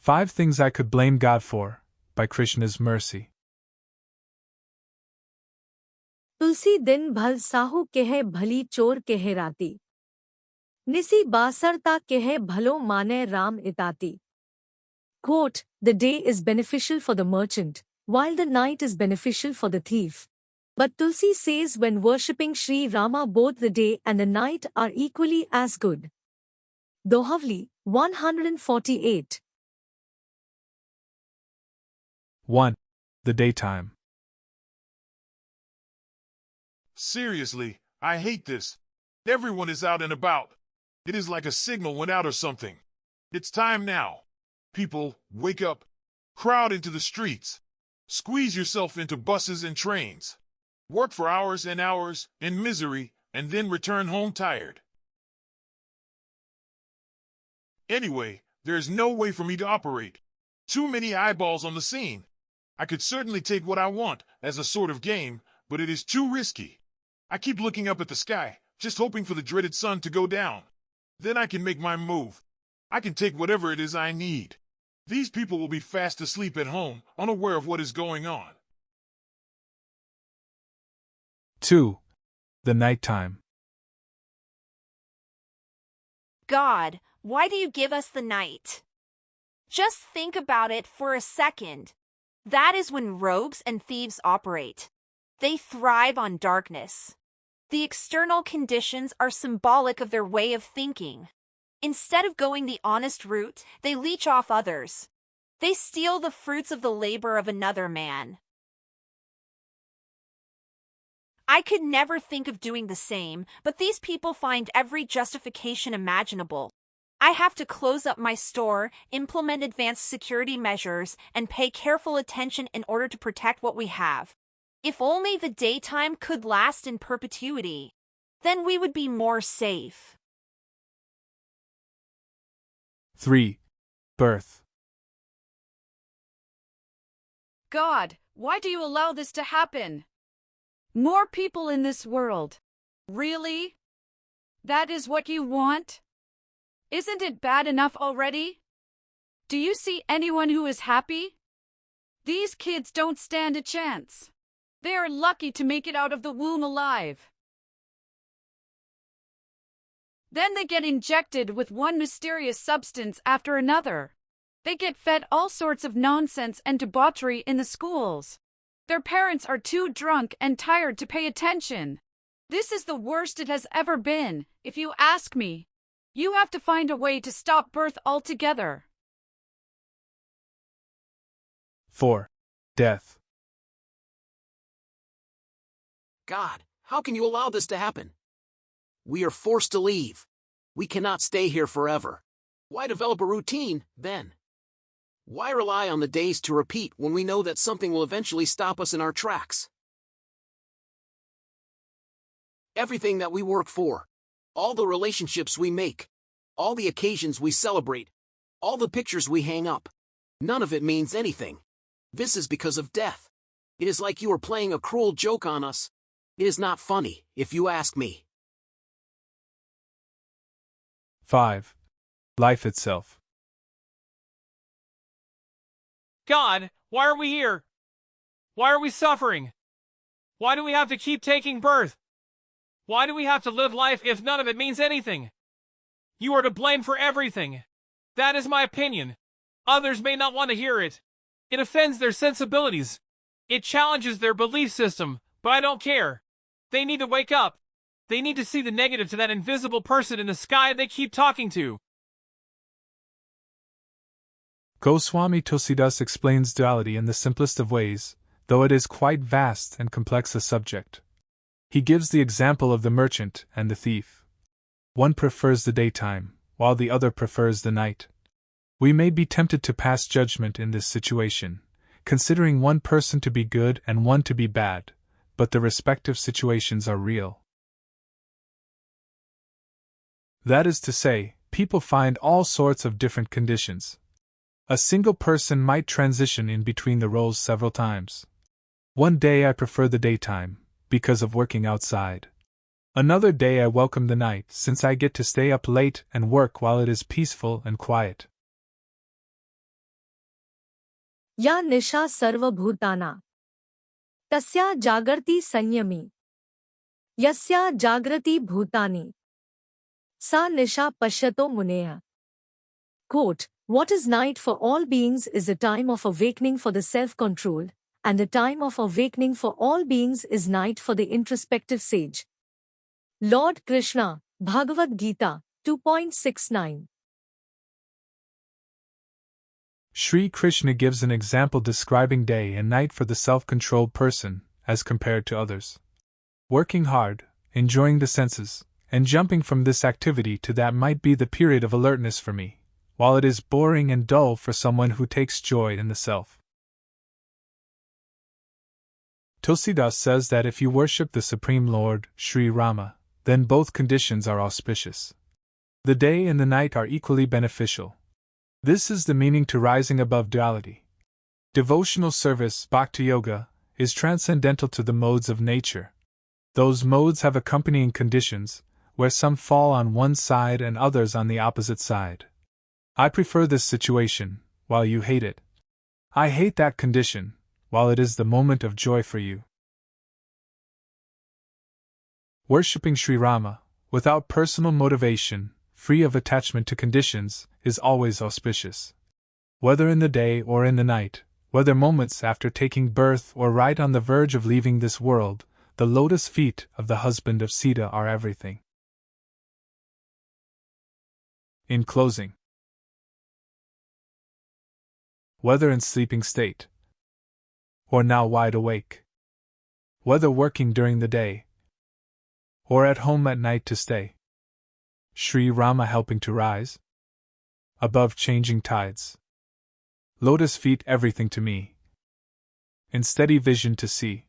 5 Things I Could Blame God For, by Krishna's Mercy. तुलसी दिन भल साहू कहे भली चोर कहे राती निसी बासरता कहे भलो माने Ram इताती. Quote, the day is beneficial for the merchant, while the night is beneficial for the thief. But Tulsi says when worshipping Sri Rama both the day and the night are equally as good. Dohavli, 148. 1. The daytime. Seriously, I hate this. Everyone is out and about. It is like a signal went out or something. It's time now. People, wake up. Crowd into the streets. Squeeze yourself into buses and trains. Work for hours and hours in misery and then return home tired. Anyway, there's no way for me to operate. Too many eyeballs on the scene. I could certainly take what I want as a sort of game, but it is too risky. I keep looking up at the sky, just hoping for the dreaded sun to go down. Then I can make my move. I can take whatever it is I need. These people will be fast asleep at home, unaware of what is going on. 2. The nighttime. God, why do you give us the night? Just think about it for a second. That is when rogues and thieves operate. They thrive on darkness. The external conditions are symbolic of their way of thinking. Instead of going the honest route, they leech off others. They steal the fruits of the labor of another man. I could never think of doing the same, but these people find every justification imaginable. I have to close up my store, implement advanced security measures, and pay careful attention in order to protect what we have. If only the daytime could last in perpetuity, then we would be more safe. 3. Birth. God, why do you allow this to happen? More people in this world. Really? That is what you want? Isn't it bad enough already? Do you see anyone who is happy? These kids don't stand a chance. They are lucky to make it out of the womb alive. Then they get injected with one mysterious substance after another. They get fed all sorts of nonsense and debauchery in the schools. Their parents are too drunk and tired to pay attention. This is the worst it has ever been, if you ask me. You have to find a way to stop birth altogether. 4. Death. God, how can you allow this to happen? We are forced to leave. We cannot stay here forever. Why develop a routine, then? Why rely on the days to repeat when we know that something will eventually stop us in our tracks? Everything that we work for, all the relationships we make, all the occasions we celebrate, all the pictures we hang up, none of it means anything. This is because of death. It is like you are playing a cruel joke on us. It is not funny, if you ask me. 5. Life itself. God, why are we here? Why are we suffering? Why do we have to keep taking birth? Why do we have to live life if none of it means anything? You are to blame for everything. That is my opinion. Others may not want to hear it. It offends their sensibilities. It challenges their belief system, but I don't care. They need to wake up. They need to see the negative to that invisible person in the sky they keep talking to. Goswami Tulsidas explains duality in the simplest of ways, though it is quite vast and complex a subject. He gives the example of the merchant and the thief. One prefers the daytime, while the other prefers the night. We may be tempted to pass judgment in this situation, considering one person to be good and one to be bad, but the respective situations are real. That is to say, people find all sorts of different conditions. A single person might transition in between the roles several times. One day I prefer the daytime, because of working outside. Another day I welcome the night since I get to stay up late and work while it is peaceful and quiet. या निशा सर्वभूताना तस्या जागर्ति संयमी यस्या जागृति भूतानि सा निशा पश्यतो मुनेः. Quote, what is night for all beings is a time of awakening for the self-controlled, and the time of awakening for all beings is night for the introspective sage. Lord Krishna, Bhagavad-gita, 2.69. Sri Krishna gives an example describing day and night for the self-controlled person, as compared to others. Working hard, enjoying the senses, and jumping from this activity to that might be the period of alertness for me, while it is boring and dull for someone who takes joy in the self. Tulsidas says that if you worship the Supreme Lord, Sri Rama, then both conditions are auspicious. The day and the night are equally beneficial. This is the meaning to rising above duality. Devotional service, bhakti yoga, is transcendental to the modes of nature. Those modes have accompanying conditions, where some fall on one side and others on the opposite side. I prefer this situation, while you hate it. I hate that condition, while it is the moment of joy for you. Worshipping Sri Rama, without personal motivation, free of attachment to conditions, is always auspicious. Whether in the day or in the night, whether moments after taking birth or right on the verge of leaving this world, the lotus feet of the husband of Sita are everything. In closing, whether in sleeping state, or now wide awake, whether working during the day, or at home at night to stay, Sri Rama helping to rise above changing tides. Lotus feet everything to me, in steady vision to see.